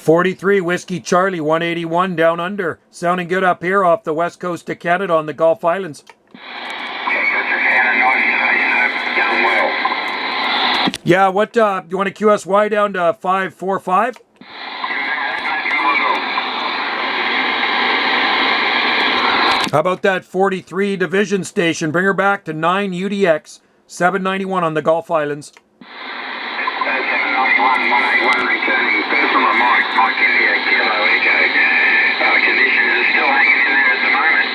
43 Whiskey Charlie 181 down under. Sounding good up here off the west coast of Canada on the Gulf Islands. Yeah, what, you want to QSY down to 545? How about that 43 Division Station? Bring her back to 9 UDX, 791 on the Gulf Islands. 791, 181 returning personal Mike India, Kilo Echo. Conditions are still hanging in there at the moment.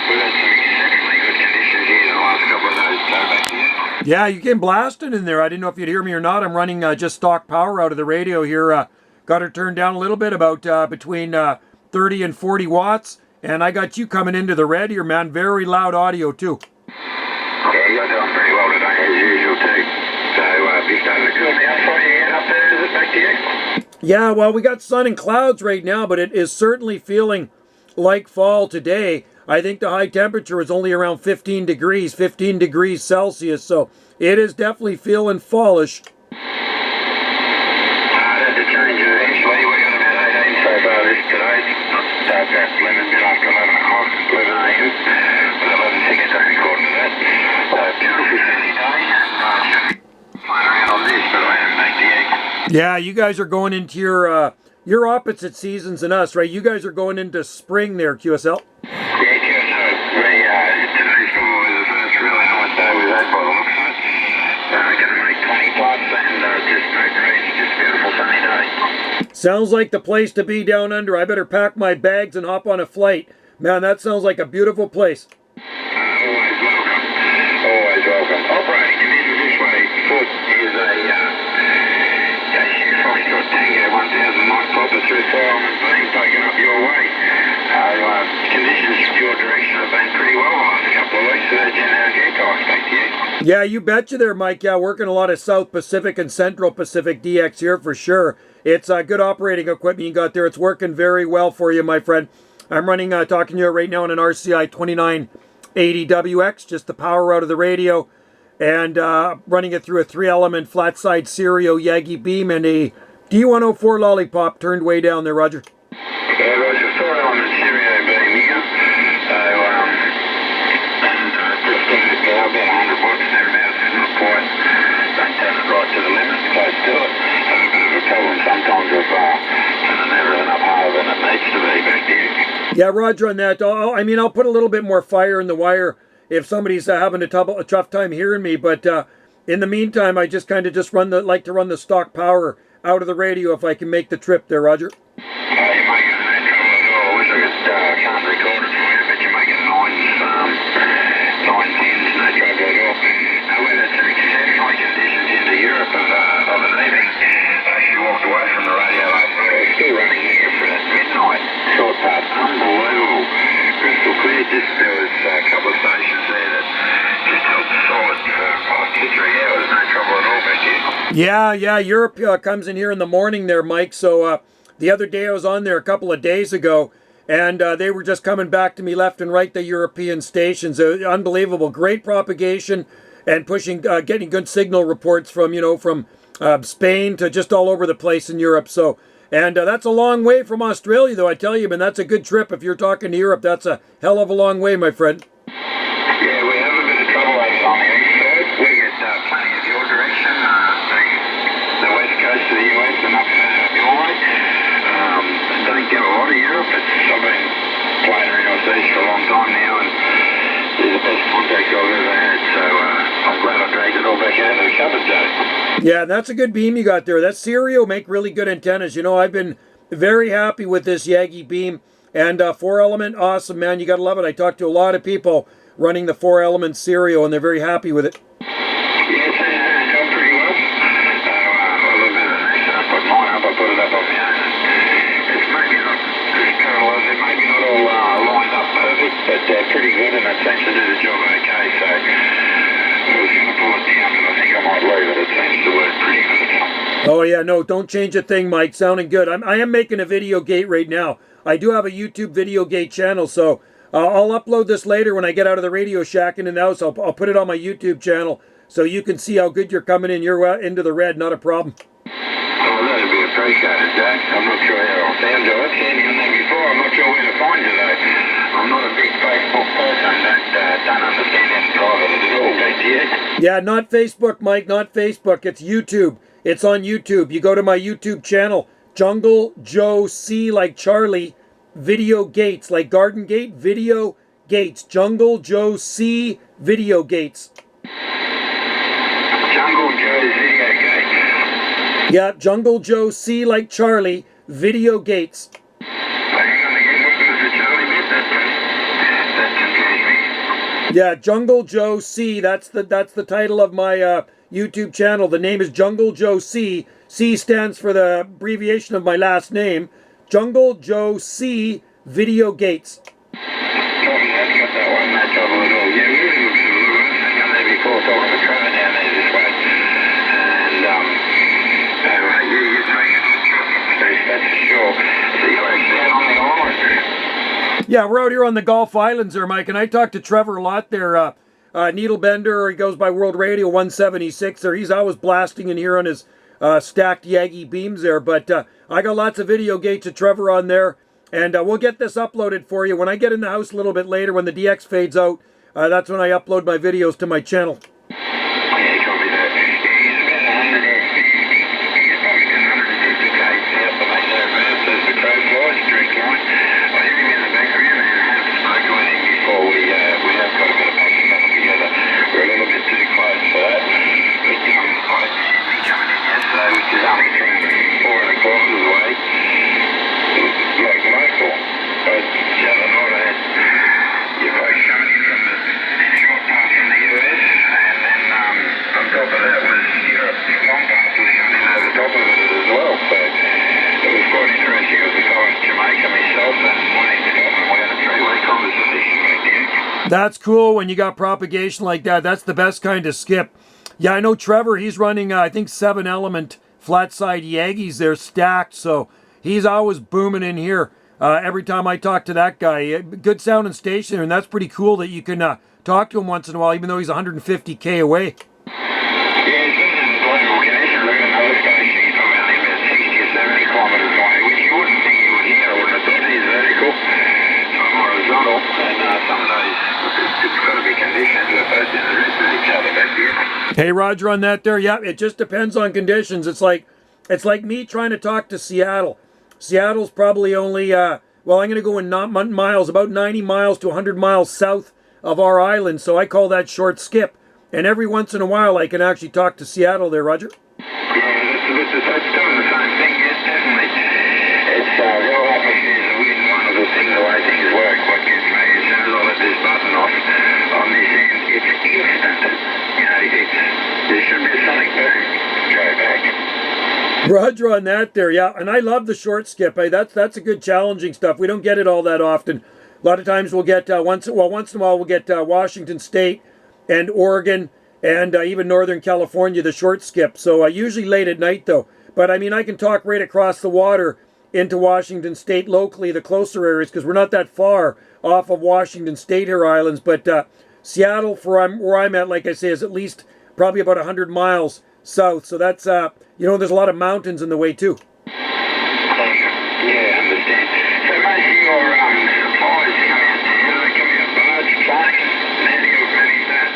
We've had some exceptionally good conditions here in the last couple of days. So back to you. Yeah, you came blasting in there. I didn't know if you'd hear me or not. I'm running just stock power out of the radio here. Got her turned down a little bit, about between 30 and 40 watts. And I got you coming into the red here, man. Very loud audio, too. Yeah, you're doing pretty well today, as usual, too. So, big day to cool down for you up there. Is it back to you? Yeah, well, we got sun and clouds right now, but it is certainly feeling like fall today. I think the high temperature is only around 15 degrees Celsius, so it is definitely feeling fallish. That's a change eventually. We got about 18 so far this today. Not that limit bit after 11 o'clock, 11 a.m. But 11 seconds I recording to that. Beautiful sunny day. Flying around on this, but I am back to you. Yeah, you guys are going into your opposite seasons than us, right? You guys are going into spring there, QSL. Yeah, QSL. Today's probably the first really nice day we've had by the looks of it. Going to make 20 plus and just no breeze, just a beautiful sunny day. Sounds like the place to be down under. I better pack my bags and hop on a flight. Man, that sounds like a beautiful place. Always welcome. Always welcome. Operating conditions this way. Foot is a Foxtrot Tango 1000 Mike Popper through Foreman beam taken up your way. Conditions your direction have been pretty well the last couple of weeks. Gen Energy guys, back to you. Yeah, you betcha there, Mike. Yeah, working a lot of South Pacific and Central Pacific DX here for sure. It's good operating equipment you got there. It's working very well for you, my friend. I'm running, talking to you right now on an RCI 2980WX, just the power out of the radio, and running it through a 3-element flat-side Serio Yagi beam and a D104 lollipop turned way down there, Roger. Yeah, Roger, 4-element Serio beam here. Just about 100 watts thereabouts, not quite. Don't turn it right to the limit, close to it. Have a bit of a problem sometimes with turning everything up harder than it needs to be. Back to you. Yeah, Roger on that. I'll put a little bit more fire in the wire if somebody's having a tough time hearing me. But in the meantime, I just like to run the stock power out of the radio if I can make the trip there, Roger. You're making no trouble at all. I wish I can't record it for you, but you're making 9 tens, no trouble at all. However, it's exceptionally conditions into Europe of an evening. She walked away from the radio last night. We're still running here for that midnight short part. Unbelievable. Crystal clear. There was a couple of stations there that just held solid for 2-3 hours. No trouble at all back here. Yeah. Europe comes in here in the morning there, Mike. So the other day I was on there a couple of days ago, and they were just coming back to me left and right, the European stations. Unbelievable. Great propagation and pushing, getting good signal reports from Spain to just all over the place in Europe. So, and that's a long way from Australia, though, I tell you, man. That's a good trip. If you're talking to Europe, that's a hell of a long way, my friend. Yeah, we have a bit of trouble over on the east side. We get plenty of your direction, the west coast of the US and up your way. Don't get a lot of Europe. I've been playing around overseas for a long time now, and they're the best contacts I've ever had. So I'm glad I dragged it all back out of the cupboard, Joe. Yeah, that's a good beam you got there. That Serio make really good antennas. I've been very happy with this Yagi beam. And 4-element, awesome, man. You got to love it. I talked to a lot of people running the 4-element Serio, and they're very happy with it. Yes, it held pretty well. A little bit of an accident. I put mine up. I put it up on my own. It's maybe not parallel. It maybe not all lined up perfect, but pretty good, and it seems to do the job okay. So I was going to pull it down, but I think I might leave it. It seems to work pretty good. Oh, yeah, no, don't change a thing, Mike. Sounding good. I am making a video gate right now. I do have a YouTube video gate channel, so I'll upload this later when I get out of the Radio Shack and in the house. I'll put it on my YouTube channel so you can see how good you're coming in. You're into the red, not a problem. Oh, that'd be a appreciated, Jack. I'm not sure how I found you. I've seen you on there before. I'm not sure where to find you, though. I'm not a big Facebook person. Don't understand any private at all. Back to you. Yeah, not Facebook, Mike, not Facebook. It's YouTube. It's on YouTube. You go to my YouTube channel, Jungle Joe C like Charlie, Video Gates, like Garden Gate, Video Gates. Jungle Joe C, Video Gates. Jungle Joe's Video Gate. Yeah, Jungle Joe C like Charlie, Video Gates. Hang on again. What was the Charlie bit? That confused me. Yeah, Jungle Joe C. That's the title of my YouTube channel. The name is Jungle Joe C. C stands for the abbreviation of my last name. Jungle Joe C. Video Gates. Copy that. Got that one. No trouble at all. Yeah, really looks a little bit. I come there before talking to Trevor down there this way. And, yeah, you're doing it. That's for sure. So you're actually out on the island. Yeah, we're out here on the Gulf Islands there, Mike, and I talked to Trevor a lot there. Needlebender, he goes by World Radio 176 there. He's always blasting in here on his stacked Yagi beams there. But I got lots of video gates of Trevor on there, and we'll get this uploaded for you. When I get in the house a little bit later, when the DX fades out, that's when I upload my videos to my channel. Yeah, copy that. He's about 100, he's probably 150 k's out the main road. There's the crow flies, direct line. I hear him in the background and I haven't spoken with him before. We have got a bit of passion coming together. We're a little bit too close for that. But I did coming in yesterday, which is only from 4.25 away. Like local. But the other night I had your voice coming in from the short path from the US, and then on top of that was Europe. The long path was coming over top of it as well. So it was quite interesting. It was a guy in Jamaica myself and one in Scotland. We had a three-way conversation back there. That's cool when you got propagation like that. That's the best kind of skip. Yeah, I know Trevor, he's running, I think, 7-element flat side Yagis. They're stacked, so he's always booming in here. Every time I talk to that guy, good sound and station, and that's pretty cool that you can talk to him once in a while, even though he's 150k away. Yeah, he's been in global connection. Look at another station. He's probably only about 60 or 70 kilometres away, which you wouldn't think you would hear. I wouldn't have thought he's vertical. Some horizontal, and some of those, it's got to be conditions. They're both in the rest of each other back here. Hey, Roger, on that there, yeah, it just depends on conditions. It's like me trying to talk to Seattle. Seattle's probably only, well, I'm going to go in miles, about 90 miles to 100 miles south of our island, so I call that short skip. And every once in a while, I can actually talk to Seattle there, Roger. Yeah, that's doing the same thing, yes, definitely. It's real atmosphere is a weird one of the things, the way things work. What gets me, as soon as I let this button off on this end, it's instant. You know, there should be a sonic boom. Go back. Roger on that there, yeah. And I love the short skip. Hey, that's a good challenging stuff. We don't get it all that often. A lot of times we'll get, once in a while we'll get Washington State and Oregon and even Northern California, the short skip. So usually late at night though. But I mean, I can talk right across the water into Washington State locally, the closer areas, because we're not that far off of Washington State here islands. But Seattle, where I'm at, like I say, is at least probably about 100 miles south. So that's, there's a lot of mountains in the way too. Yeah, I understand. So most of your supplies come out there, they come out barge, planes, and how do you manage that?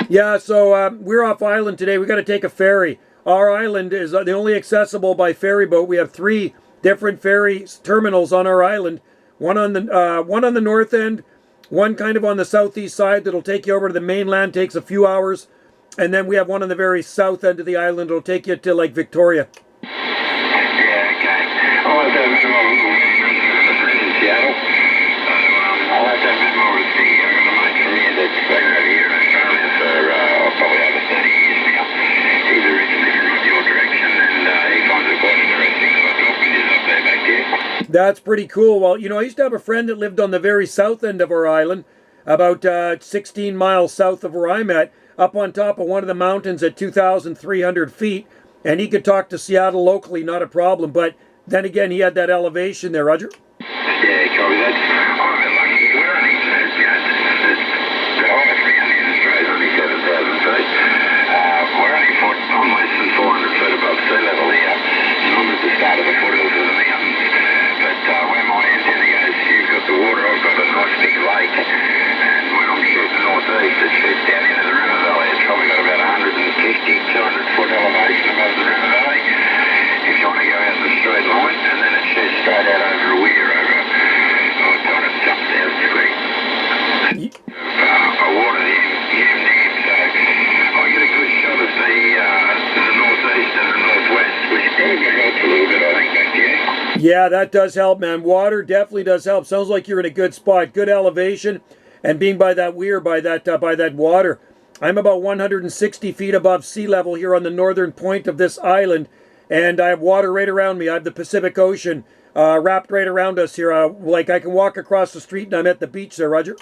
Yeah, so we're off island today. We got to take a ferry. Our island is the only accessible by ferry boat. We have 3 different ferry terminals on our island. One on the north end, one kind of on the southeast side that'll take you over to the mainland, takes a few hours. And then we have one on the very south end of the island. It'll take you to Lake Victoria. Yeah, okay. I'll have to have a bit more with the friends in Seattle. I'll have to have a bit more with the mate from here that's been over here in Australia for probably over 30 years now. He's originally from your direction, and he finds it quite interesting. So I talk with you up there back there. That's pretty cool. Well, I used to have a friend that lived on the very south end of our island, about 16 miles south of where I'm at, up on top of one of the mountains at 2,300 feet, and he could talk to Seattle locally, not a problem. But then again, he had that elevation there, Roger. Yeah, copy that. I'm a bit lucky. We're only, the highest we only in Australia is only 7,000 feet. We're only on less than 400 feet above sea level here. And I'm at the foot elevation above the river valley. If you want to go out in a straight line, and then it shoots straight out over a weir over 200,000 feet. I water the Hume Dam, so I get a good shot of the northeast and the northwest, which probably helps a little bit, I think, don't you? Yeah, that does help, man. Water definitely does help. Sounds like you're in a good spot, good elevation, and being by that weir, by that water. I'm about 160 feet above sea level here on the northern point of this island, and I have water right around me. I have the Pacific Ocean wrapped right around us here. Like I can walk across the street and I'm at the beach there, Roger.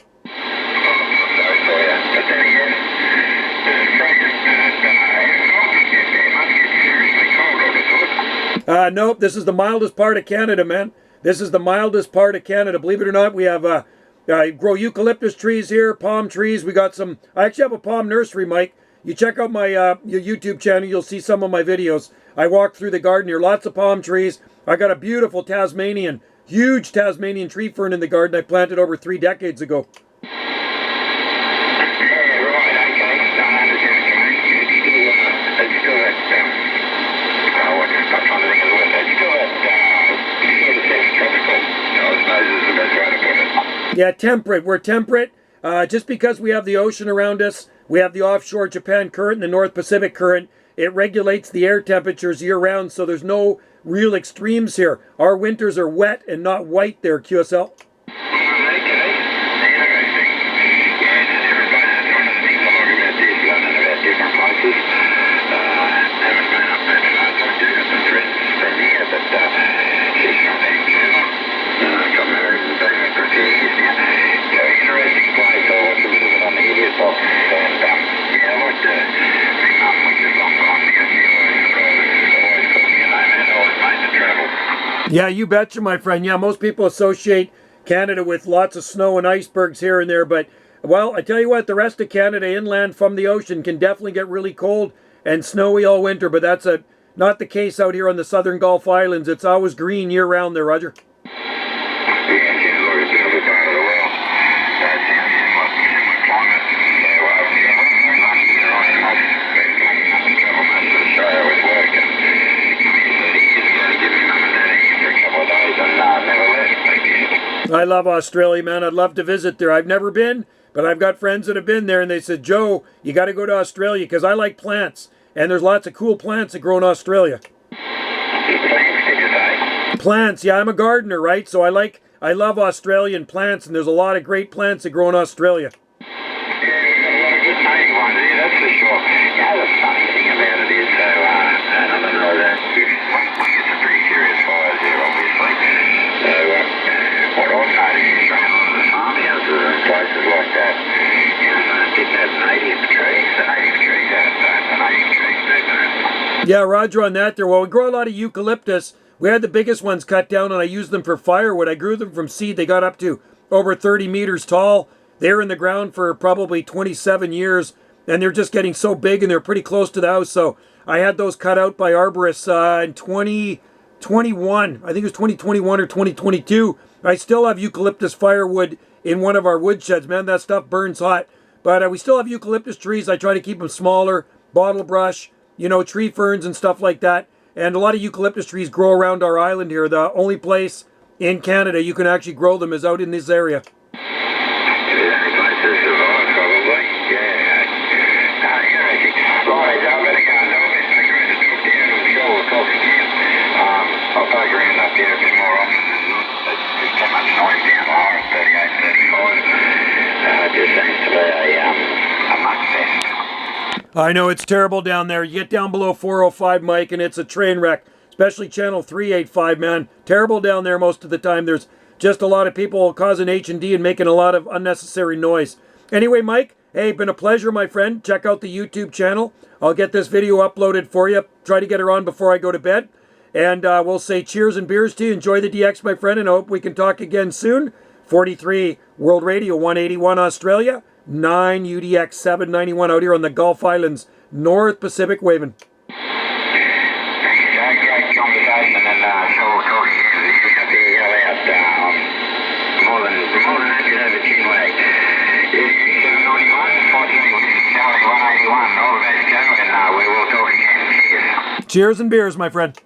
Nope, this is the mildest part of Canada, man. This is the mildest part of Canada. Believe it or not, we have grow eucalyptus trees here, palm trees. We got some. I actually have a palm nursery, Mike. You check out my your YouTube channel, you'll see some of my videos. I walk through the garden here, lots of palm trees. I got a beautiful huge Tasmanian tree fern in the garden I planted over 3 decades ago. Yeah, temperate. We're temperate. Just because we have the ocean around us, we have the offshore Japan current and the North Pacific current. It regulates the air temperatures year-round, so there's no real extremes here. Our winters are wet and not white there, QSL. Yeah, you betcha, my friend. Yeah, most people associate Canada with lots of snow and icebergs here and there, but, well, I tell you what, the rest of Canada inland from the ocean can definitely get really cold and snowy all winter, but that's not the case out here on the southern Gulf Islands. It's always green year-round there, Roger. I love Australia, man. I'd love to visit there. I've never been, but I've got friends that have been there, and they said, Joe, you got to go to Australia, because I like plants, and there's lots of cool plants that grow in Australia. Plants, yeah, I'm a gardener, right? So I love Australian plants, and there's a lot of great plants that grow in Australia. Yeah, we've got a lot of good native ones here, that's for sure. Yeah, the funny thing about it is, and I don't know that, we get some pretty serious fires here, obviously. So, what I've noticed is around a lot of the farmhouses and places like that, didn't have native trees. The native trees have the native trees, don't they? Yeah, Roger on that there. Well, we grow a lot of eucalyptus. We had the biggest ones cut down, and I used them for firewood. I grew them from seed. They got up to over 30 meters tall. They're in the ground for probably 27 years, and they're just getting so big, and they're pretty close to the house. So I had those cut out by arborists in 2021. I think it was 2021 or 2022. I still have eucalyptus firewood in one of our wood sheds. Man, that stuff burns hot. But we still have eucalyptus trees. I try to keep them smaller, bottle brush, tree ferns and stuff like that. And a lot of eucalyptus trees grow around our island here. The only place in Canada you can actually grow them is out in this area. I'll take her in up here a bit more often. There's too much noise down lower at 38, 35. It just seems to be a muck fest. I know, it's terrible down there. You get down below 405, Mike, and it's a train wreck. Especially channel 385, man. Terrible down there most of the time. There's just a lot of people causing H&D and making a lot of unnecessary noise. Anyway, Mike, hey, been a pleasure, my friend. Check out the YouTube channel. I'll get this video uploaded for you. Try to get her on before I go to bed. And we'll say cheers and beers to you. Enjoy the DX, my friend, and I hope we can talk again soon. 43 World Radio, 181 Australia, 9 UDX 791 out here on the Gulf Islands, North Pacific waving. Thank you, Joe. Great conversation, and sure we'll talk again. You pick up the yell out more than happy to have a chin wag. 791, 14, Charlie 181. All the best, Joe, and we will talk again. Cheers and beers, my friend.